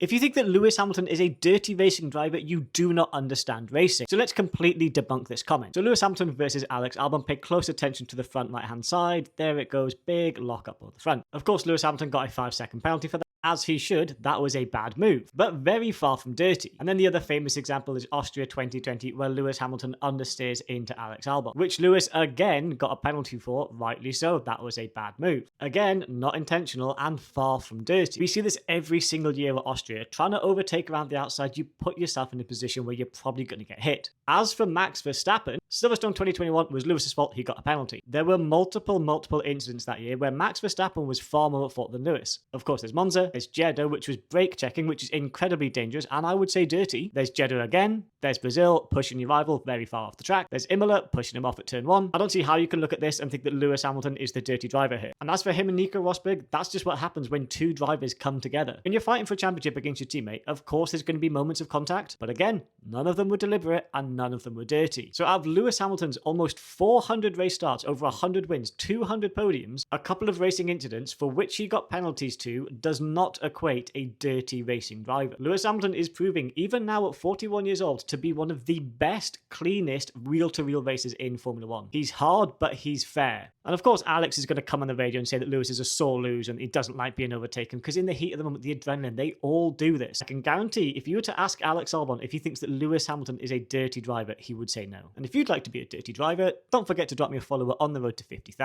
If you think that Lewis Hamilton is a dirty racing driver, you do not understand racing. So let's completely debunk this comment. So Lewis Hamilton versus Alex Albon, pay close attention to the front right hand side. There it goes, big lock up on the front. Of course, Lewis Hamilton got a 5-second penalty for that. As he should, that was a bad move, but very far from dirty. And then the other famous example is Austria 2020, where Lewis Hamilton understeers into Alex Albon, which Lewis again got a penalty for, rightly so. That was a bad move. Again, not intentional and far from dirty. We see this every single year at Austria. Trying to overtake around the outside, you put yourself in a position where you're probably going to get hit. As for Max Verstappen, Silverstone 2021 was Lewis's fault, he got a penalty. There were multiple incidents that year where Max Verstappen was far more at fault than Lewis. Of course, there's Monza, there's Jeddah, which was brake checking, which is incredibly dangerous, and I would say dirty. There's Jeddah again, there's Brazil, pushing your rival very far off the track. There's Imola, pushing him off at turn 1. I don't see how you can look at this and think that Lewis Hamilton is the dirty driver here. And as for him and Nico Rosberg, that's just what happens when two drivers come together. When you're fighting for a championship against your teammate, of course there's going to be moments of contact, but again, none of them were deliberate and none of them were dirty. So out of Lewis Hamilton's almost 400 race starts, over 100 wins, 200 podiums, a couple of racing incidents for which he got penalties to does not equate a dirty racing driver. Lewis Hamilton is proving, even now at 41 years old, to be one of the best, cleanest reel-to-reel racers in Formula 1. He's hard, but he's fair. And of course, Alex is going to come on the radio and say that Lewis is a sore loser and he doesn't like being overtaken, because in the heat of the moment, the adrenaline, they all do this. I can guarantee if you were to ask Alex Albon if he thinks that Lewis Hamilton is a dirty driver, he would say no. And if you'd like to be a dirty driver, don't forget to drop me a follower on the road to 50,000.